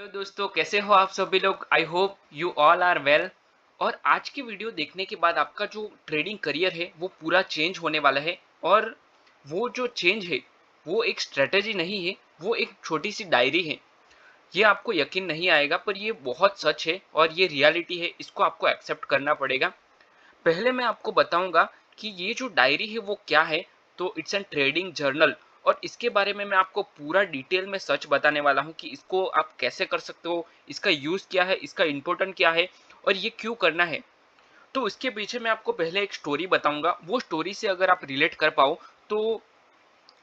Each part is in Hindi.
हेलो दोस्तों, कैसे हो आप सभी लोग। I hope you all are well. और आज की वीडियो देखने के बाद आपका जो ट्रेडिंग करियर है वो पूरा चेंज होने वाला है। और वो जो चेंज है वो एक स्ट्रेटेजी नहीं है, वो एक छोटी सी डायरी है। ये आपको यकीन नहीं आएगा पर ये बहुत सच है और ये रियलिटी है, इसको आपको एक्सेप्ट करना पड़ेगा। पहले मैं आपको बताऊंगा कि ये जो डायरी है वो क्या है। तो इट्स एन ट्रेडिंग जर्नल। और इसके बारे में मैं आपको पूरा डिटेल में सच बताने वाला हूँ कि इसको आप कैसे कर सकते हो, इसका यूज क्या है, इसका इम्पोर्टेंट क्या है और ये क्यों करना है। तो इसके पीछे मैं आपको पहले एक स्टोरी बताऊंगा। वो स्टोरी से अगर आप रिलेट कर पाओ तो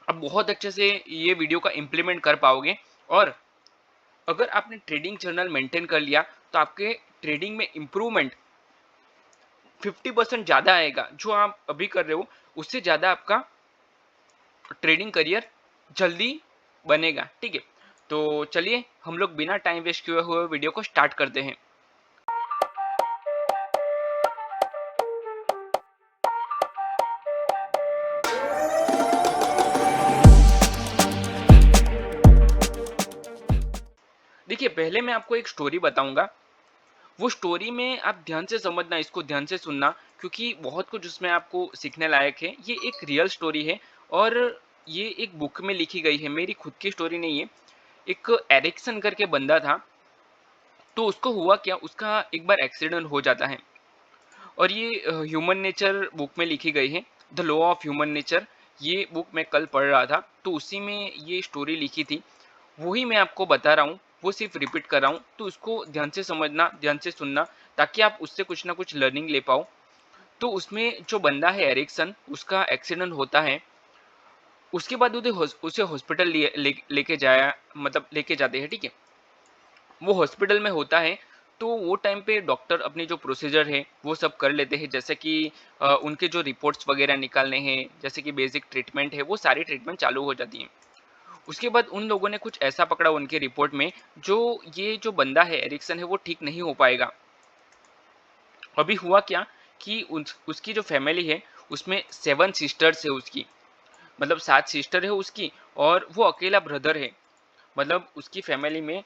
आप बहुत अच्छे से ये वीडियो का इम्प्लीमेंट कर पाओगे। और अगर आपने ट्रेडिंग जर्नल मेंटेन कर लिया तो आपके ट्रेडिंग में इम्प्रूवमेंट 50% ज्यादा आएगा। जो आप अभी कर रहे हो उससे ज्यादा आपका ट्रेडिंग करियर जल्दी बनेगा। ठीक है, तो चलिए हम लोग बिना टाइम वेस्ट किए हुए वीडियो को स्टार्ट करते हैं। देखिए, पहले मैं आपको एक स्टोरी बताऊंगा। वो स्टोरी में आप ध्यान से समझना, इसको ध्यान से सुनना, क्योंकि बहुत कुछ उसमें आपको सीखने लायक है। ये एक रियल स्टोरी है और ये एक बुक में लिखी गई है, मेरी खुद की स्टोरी नहीं है। एक एरिक्सन करके बंदा था। तो उसको हुआ क्या, उसका एक बार एक्सीडेंट हो जाता है। और ये ह्यूमन नेचर बुक में लिखी गई है, the law of human nature. ये बुक मैं कल पढ़ रहा था तो उसी में ये स्टोरी लिखी थी। वही मैं आपको बता रहा हूँ, वो सिर्फ रिपीट कर रहा हूँ। तो उसको ध्यान से समझना, ध्यान से सुनना, ताकि आप उससे कुछ ना कुछ लर्निंग ले पाओ। तो उसमें जो बंदा है एरिक्सन, उसका एक्सीडेंट होता है। उसके बाद उसे हॉस्पिटल लेके जाया, मतलब लेके जाते हैं। ठीक है, वो हॉस्पिटल में होता है। तो वो टाइम पे डॉक्टर अपनी जो प्रोसीजर है वो सब कर लेते हैं, जैसे कि उनके जो रिपोर्ट्स वगैरह निकालने हैं, जैसे कि बेसिक ट्रीटमेंट है, वो सारी ट्रीटमेंट चालू हो जाती है। उसके बाद उन लोगों ने कुछ ऐसा पकड़ा उनके रिपोर्ट में, जो ये जो बंदा है एरिक्सन है वो ठीक नहीं हो पाएगा। अभी हुआ क्या कि उसकी जो फैमिली है उसमें 7 सिस्टर्स है उसकी, मतलब 7 सिस्टर है उसकी, और वो अकेला ब्रदर है। मतलब उसकी फैमिली में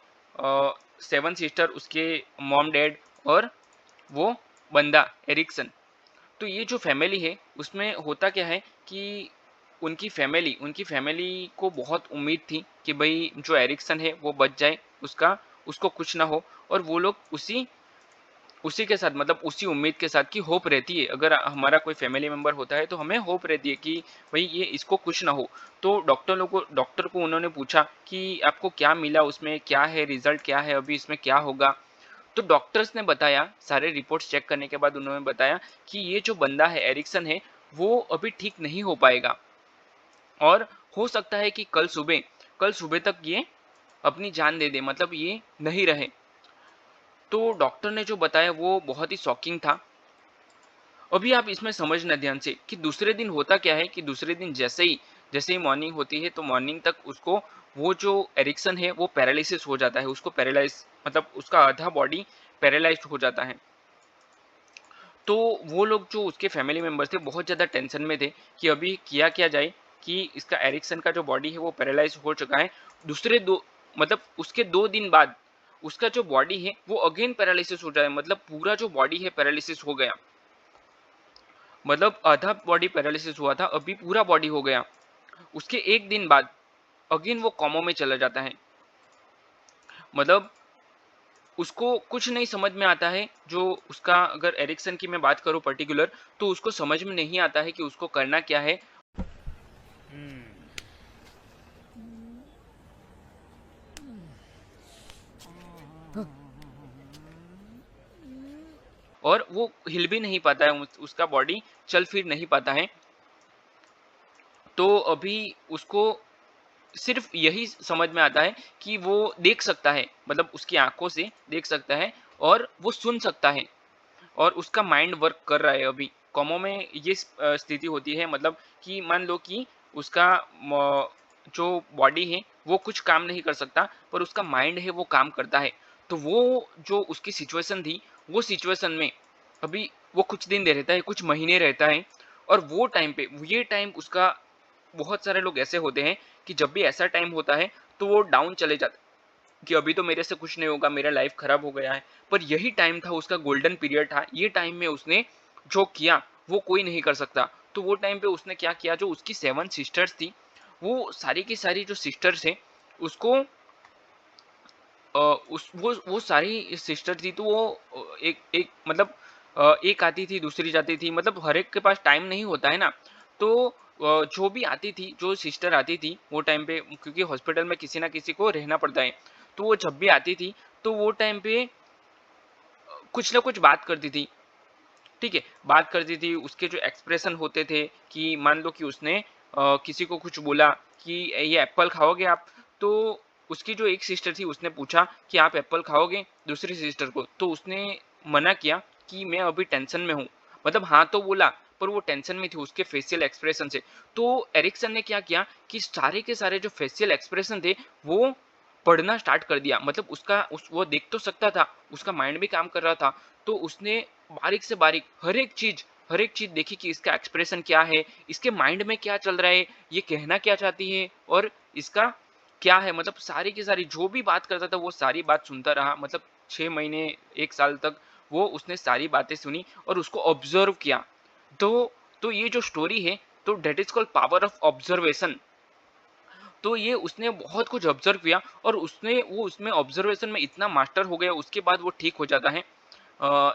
7 सिस्टर, उसके मॉम डैड और वो बंदा एरिक्सन। तो ये जो फैमिली है उसमें होता क्या है कि उनकी फैमिली को बहुत उम्मीद थी कि भाई जो एरिक्सन है वो बच जाए, उसका उसको कुछ ना हो। और वो लोग उसी उसी के साथ, मतलब उसी उम्मीद के साथ कि होप रहती है, अगर हमारा कोई फैमिली मेंबर होता है तो हमें होप रहती है कि भाई ये इसको कुछ ना हो। तो डॉक्टर को उन्होंने पूछा कि आपको क्या मिला, उसमें क्या है, रिजल्ट क्या है, अभी इसमें क्या होगा। तो डॉक्टर्स ने बताया, सारे रिपोर्ट्स चेक करने के बाद उन्होंने बताया कि ये जो बंदा है एरिक्सन है वो अभी ठीक नहीं हो पाएगा। और हो सकता है कि कल सुबह तक ये अपनी जान दे दे, मतलब ये नहीं रहे। तो डॉक्टर ने जो बताया वो बहुत ही शॉकिंग था। अभी आप इसमें समझना ध्यान से कि दूसरे दिन होता क्या है कि दूसरे दिन जैसे ही मॉर्निंग होती है तो मॉर्निंग तक उसको, वो जो एरिक्सन है वो पैरालिसिस हो जाता है। उसको पैरालाइज, मतलब उसका आधा बॉडी पैरालाइज्ड हो जाता है। तो वो लोग जो उसके फैमिली मेंबर्स थे बहुत ज़्यादा टेंशन में थे कि अभी किया क्या जाए, कि इसका एरिक्सन का जो बॉडी है वो पैरालाइज हो चुका है। दूसरे दो, मतलब उसके 2 दिन बाद उसका जो बॉडी है वो अगेन पैरालिसिस हो जाए, मतलब पूरा जो बॉडी है पैरालिसिस हो गया। मतलब आधा बॉडी पैरालिसिस हुआ था, अभी पूरा बॉडी हो गया। उसके 1 दिन बाद अगेन वो कोमा में चला जाता है। मतलब उसको कुछ नहीं समझ में आता है। जो उसका, अगर एरिक्सन की मैं बात करूं पर्टिकुलर, तो उसको समझ में नहीं आता है कि उसको करना क्या है। और वो हिल भी नहीं पाता है, उसका बॉडी चल फिर नहीं पाता है। तो अभी उसको सिर्फ यही समझ में आता है कि वो देख सकता है, मतलब उसकी आंखों से देख सकता है और वो सुन सकता है। और उसका माइंड वर्क कर रहा है। अभी कोमा में ये स्थिति होती है, मतलब कि मान लो कि उसका जो बॉडी है वो कुछ काम नहीं कर सकता, पर उसका माइंड है वो काम करता है। तो वो जो उसकी सिचुएशन थी, वो सिचुएशन में अभी वो कुछ दिन दे रहता है, कुछ महीने रहता है। और वो टाइम पे, ये टाइम उसका, बहुत सारे लोग ऐसे होते हैं कि जब भी ऐसा टाइम होता है तो वो डाउन चले जाते, कि अभी तो मेरे से कुछ नहीं होगा, मेरा लाइफ खराब हो गया है। पर यही टाइम था, उसका गोल्डन पीरियड था। ये टाइम में उसने जो किया वो कोई नहीं कर सकता। तो वो टाइम पे उसने क्या किया, जो उसकी 7 सिस्टर्स थी, वो सारी की सारी जो सिस्टर्स हैं उसको उस वो सारी सिस्टर थी, तो वो एक एक मतलब एक आती थी, दूसरी जाती थी, मतलब हर एक के पास टाइम नहीं होता है ना। तो जो भी आती थी, जो सिस्टर आती थी वो टाइम पे, क्योंकि हॉस्पिटल में किसी ना किसी को रहना पड़ता है, तो वो जब भी आती थी तो वो टाइम पे कुछ ना कुछ बात करती थी। ठीक है, बात करती थी, उसके जो एक्सप्रेशन होते थे कि मान लो कि उसने किसी को कुछ बोला कि ये एप्पल खाओगे आप? तो उसकी जो एक सिस्टर थी उसने पूछा कि आप एप्पल खाओगे? दूसरी सिस्टर को, तो उसने मना किया कि मैं अभी टेंशन में हूँ। मतलब हाँ तो बोला, पर वो टेंशन में थी उसके फेशियल एक्सप्रेशन से। तो एरिक्सन ने क्या किया कि सारे के सारे जो फेशियल एक्सप्रेशन थे वो पढ़ना स्टार्ट कर दिया। मतलब वो देख तो सकता था, उसका माइंड भी काम कर रहा था। तो उसने बारीक से बारीक हर एक चीज देखी कि इसका एक्सप्रेशन क्या है, इसके माइंड में क्या चल रहा है, ये कहना क्या चाहती है और इसका क्या है। मतलब सारी की सारी जो भी बात करता था वो सारी बात सुनता रहा। मतलब 6 महीने, 1 साल तक वो उसने सारी बातें सुनी और उसको ऑब्जर्व किया। तो ये जो स्टोरी है, तो that is called power of observation. तो ये उसने बहुत कुछ ऑब्जर्व किया और वो उसमें ऑब्जर्वेशन में इतना मास्टर हो गया, उसके बाद वो ठीक हो जाता है।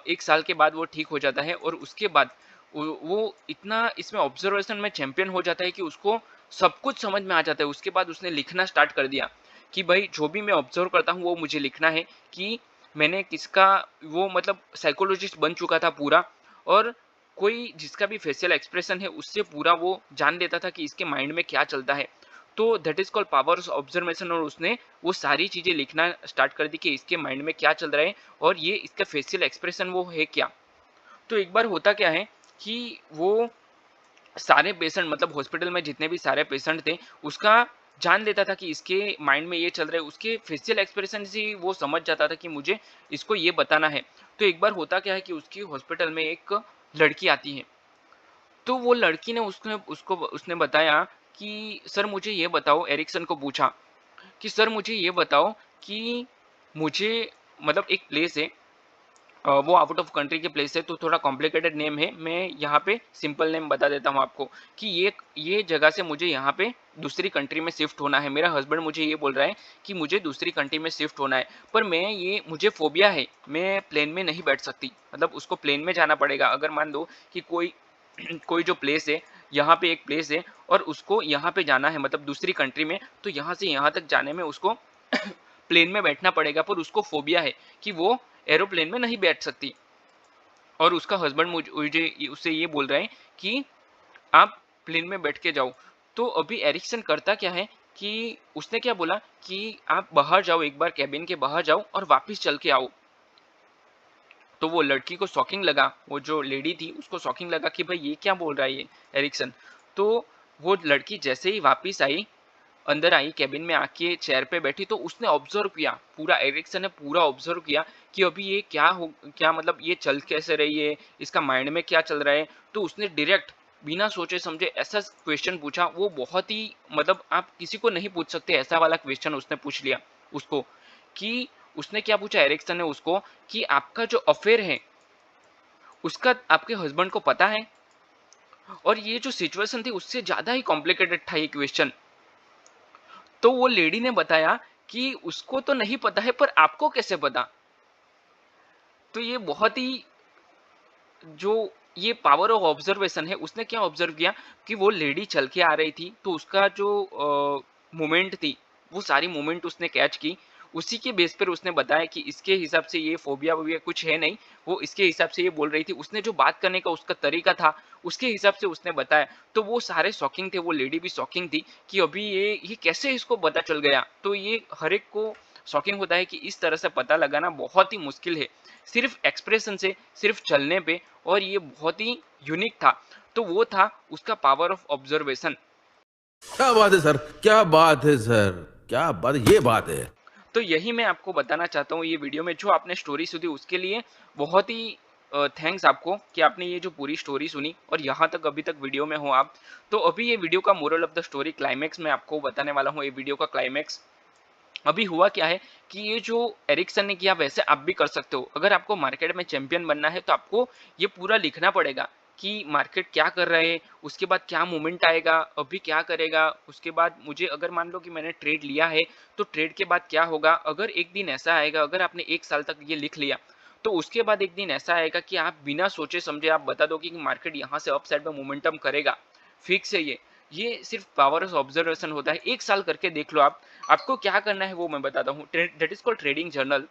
1 साल के बाद वो ठीक हो जाता है और उसके बाद वो इतना इसमें ऑब्जर्वेशन में चैंपियन हो जाता है कि उसको सब कुछ समझ में आ जाता है। उसके बाद उसने लिखना स्टार्ट कर दिया कि भाई जो भी मैं ऑब्जर्व करता हूँ वो मुझे लिखना है, कि मैंने किसका, वो मतलब साइकोलॉजिस्ट बन चुका था पूरा। और कोई जिसका भी फेशियल एक्सप्रेशन है उससे पूरा वो जान लेता था कि इसके माइंड में क्या चलता है। तो that is called power of observation. और उसने वो सारी चीजें लिखना स्टार्ट कर दी कि इसके माइंड में क्या चल रहा है और ये इसका फेशियल एक्सप्रेशन वो है क्या। तो एक बार होता क्या है कि वो सारे पेशेंट, मतलब हॉस्पिटल में जितने भी सारे पेशेंट थे, उसका जान लेता था कि इसके माइंड में ये चल रहा है। उसके फेशियल एक्सप्रेशन से ही वो समझ जाता था कि मुझे इसको ये बताना है। तो एक बार होता क्या है कि उसकी हॉस्पिटल में एक लड़की आती है। तो वो लड़की ने उसने बताया कि सर मुझे ये बताओ, एरिक्सन को पूछा कि सर मुझे ये बताओ कि मुझे, मतलब एक प्लेस है, वो आउट ऑफ कंट्री के प्लेस है, तो थोड़ा कॉम्प्लिकेटेड नेम है। मैं यहाँ पे सिंपल नेम बता देता हूँ आपको कि ये जगह से मुझे यहाँ पे दूसरी कंट्री में शिफ्ट होना है। मेरा हस्बैंड मुझे ये बोल रहा है कि मुझे दूसरी कंट्री में शिफ्ट होना है, पर मुझे फोबिया है, मैं प्लेन में नहीं बैठ सकती। मतलब उसको प्लेन में जाना पड़ेगा। अगर मान लो कि कोई कोई जो प्लेस है, यहाँ पे एक प्लेस है और उसको यहाँ पे जाना है, मतलब दूसरी कंट्री में, तो यहाँ से यहाँ तक जाने में उसको प्लेन में बैठना पड़ेगा। पर उसको फोबिया है कि वो एरोप्लेन में नहीं बैठ सकती। और उसका हस्बैंड मुझे उससे ये बोल रहा है कि आप प्लेन में बैठ के जाओ। तो अभी एरिक्सन करता क्या है कि उसने क्या बोला कि आप बाहर जाओ, एक बार कैबिन के बाहर जाओ और वापस चल के आओ। तो वो लड़की को शॉकिंग लगा, वो जो लेडी थी उसको शॉकिंग लगा कि भाई ये क्या बोल रहा है ये एरिक्सन। तो वो लड़की जैसे ही वापस आई, अंदर आई, कैबिन में आके चेयर पे बैठी, तो उसने ऑब्जर्व किया पूरा, एरिक्सन ने पूरा ऑब्जर्व किया कि अभी ये क्या, मतलब ये चल कैसे रही है, इसका माइंड में क्या चल रहा है। तो उसने डायरेक्ट बिना सोचे समझे ऐसा क्वेश्चन पूछा, वो बहुत ही, मतलब आप किसी को नहीं पूछ सकते ऐसा वाला क्वेश्चन उसने पूछ लिया उसको। कि उसने क्या पूछा एरिक्सन ने उसको कि आपका जो अफेयर है उसका आपके हस्बैंड को पता है। और ये जो सिचुएशन थी उससे ज्यादा ही कॉम्प्लिकेटेड था ये क्वेश्चन। तो वो लेडी ने बताया कि उसको तो नहीं पता है, पर आपको कैसे पता। तो ये बहुत ही, जो ये पावर ऑफ ऑब्जर्वेशन है, उसने क्या ऑब्जर्व किया कि वो लेडी चल के आ रही थी, तो उसका जो मोमेंट थी, वो सारी मोमेंट उसने कैच की। उसी के बेस पर उसने बताया कि इसके हिसाब से ये फोबिया वोबिया कुछ है नहीं, वो इसके हिसाब से ये बोल रही थी। उसने जो बात करने का उसका तरीका था, उसके हिसाब से उसने बताया। तो वो सारे शॉकिंग थे, वो लेडी भी शॉकिंग थी कि अभी ये कैसे इसको पता चल गया। तो ये हर एक को शॉकिंग होता है कि इस तरह से पता लगाना बहुत ही मुश्किल है, सिर्फ एक्सप्रेशन से, सिर्फ चलने पे। और ये बहुत ही यूनिक था। तो वो था उसका पावर ऑफ ऑब्जर्वेशन। क्या बात है सर, क्या बात है सर, क्या बात, ये बात है। तो यही मैं आपको बताना चाहता हूँ ये वीडियो में, जो आपने स्टोरी सुनी उसके लिए बहुत ही थैंक्स आपको कि आपने ये जो पूरी स्टोरी सुनी और यहाँ तक अभी तक वीडियो में हो आप। तो अभी ये वीडियो का moral of the story climax मैं आपको बताने वाला हूँ, ये वीडियो का क्लाइमैक्स। अभी हुआ क्या है कि ये जो एरिक्सन ने किया वैसे आप भी कर सकते हो। अगर आपको मार्केट में चैंपियन बनना है तो आपको ये पूरा लिखना पड़ेगा कि मार्केट क्या कर रहा है, उसके बाद क्या मूवमेंट आएगा, अभी क्या करेगा, उसके बाद मुझे अगर मान लो कि मैंने ट्रेड लिया है तो ट्रेड के बाद क्या होगा। अगर एक दिन ऐसा आएगा, अगर आपने 1 साल तक ये लिख लिया, तो उसके बाद एक दिन ऐसा आएगा कि आप बिना सोचे समझे आप बता दो कि मार्केट यहाँ से अप साइड में मोमेंटम करेगा, फिक्स है ये सिर्फ पावर ऑफ ऑब्जर्वेशन होता है। 1 साल करके देख लो आप। आपको क्या करना है वो मैं बताता हूँ। That is called trading journal.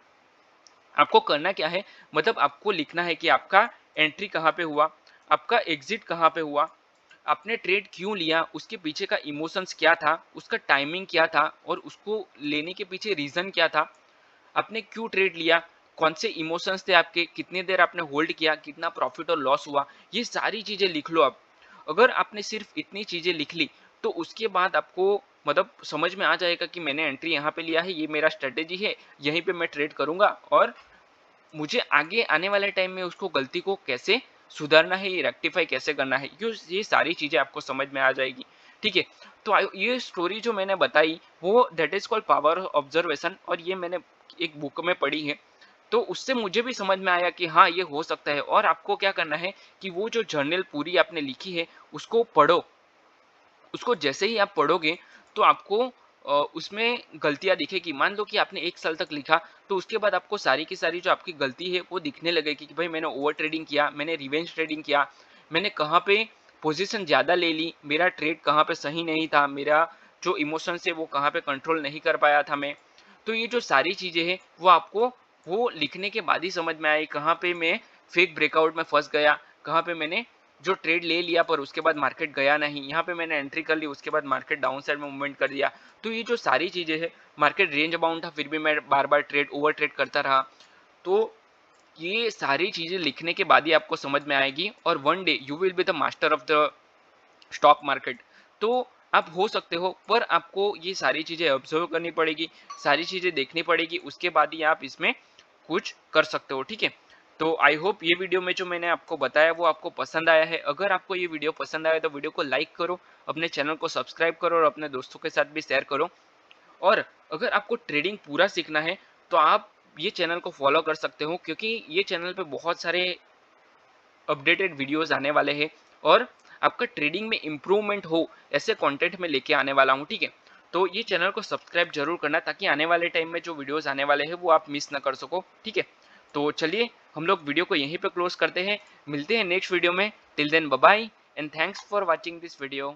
आपको करना क्या है, मतलब आपको लिखना है कि आपका एंट्री कहाँ पे हुआ, आपका एग्जिट कहाँ पे हुआ, आपने ट्रेड क्यों लिया, उसके पीछे का इमोशंस क्या था, उसका टाइमिंग क्या था और उसको लेने के पीछे रीजन क्या था, आपने क्यों ट्रेड लिया, कौन से इमोशंस थे आपके, कितनी देर आपने होल्ड किया, कितना प्रॉफिट और लॉस हुआ, ये सारी चीजें लिख लो आप। अगर आपने सिर्फ इतनी चीजें लिख ली तो उसके बाद आपको मतलब समझ में आ जाएगा कि मैंने एंट्री यहाँ पे लिया है, ये मेरा स्ट्रेटेजी है, यहीं पे मैं ट्रेड करूंगा और मुझे आगे आने वाले टाइम में उसको गलती को कैसे सुधारना है, ये रेक्टिफाई कैसे करना है, ये सारी चीजें आपको समझ में आ जाएगी। ठीक है। तो ये स्टोरी जो मैंने बताई वो that is called power observation, और ये मैंने एक बुक में पढ़ी है। तो उससे मुझे भी समझ में आया कि हाँ ये हो सकता है। और आपको क्या करना है कि वो जो जर्नल पूरी आपने लिखी है उसको पढ़ो। उसको जैसे ही आप पढ़ोगे तो आपको उसमें गलतियाँ दिखेगी। मान लो कि आपने 1 साल तक लिखा, तो उसके बाद आपको सारी की सारी जो आपकी गलती है वो दिखने लगेगी कि भाई मैंने ओवर ट्रेडिंग किया, मैंने रिवेंज ट्रेडिंग किया, मैंने कहाँ पे पोजीशन ज़्यादा ले ली, मेरा ट्रेड कहाँ पे सही नहीं था, मेरा जो इमोशंस है वो कहाँ पे कंट्रोल नहीं कर पाया था मैं। तो ये जो सारी चीज़ें हैं वो आपको वो लिखने के बाद ही समझ में आई, कहाँ पे मैं फेक ब्रेकआउट में फँस गया, कहाँ पे मैंने जो ट्रेड ले लिया पर उसके बाद मार्केट गया नहीं, यहाँ पे मैंने एंट्री कर ली उसके बाद मार्केट डाउन साइड में मूवमेंट कर दिया। तो ये जो सारी चीजें हैं, मार्केट रेंज बाउंड था फिर भी मैं बार बार ट्रेड ओवर ट्रेड करता रहा। तो ये सारी चीजें लिखने के बाद ही आपको समझ में आएगी और one day you will be the master of the stock market. तो आप हो सकते हो, पर आपको ये सारी चीजें ऑब्जर्व करनी पड़ेगी, सारी चीजें देखनी पड़ेगी, उसके बाद ही आप इसमें कुछ कर सकते हो। ठीक है। तो आई होप ये वीडियो में जो मैंने आपको बताया वो आपको पसंद आया है। अगर आपको ये वीडियो पसंद आया तो वीडियो को लाइक करो, अपने चैनल को सब्सक्राइब करो और अपने दोस्तों के साथ भी शेयर करो। और अगर आपको ट्रेडिंग पूरा सीखना है तो आप ये चैनल को फॉलो कर सकते हो, क्योंकि ये चैनल पे बहुत सारे अपडेटेड वीडियोस आने वाले हैं और आपका ट्रेडिंग में इम्प्रूवमेंट हो ऐसे कंटेंट में लेके आने वाला हूँ। ठीक है। तो ये चैनल को सब्सक्राइब जरूर करना ताकि आने वाले टाइम में जो वीडियोस आने वाले हैं वो आप मिस ना कर सको। ठीक है। तो चलिए हम लोग वीडियो को यहीं पे क्लोज करते हैं, मिलते हैं नेक्स्ट वीडियो में। Till then bye bye and thanks for watching this video.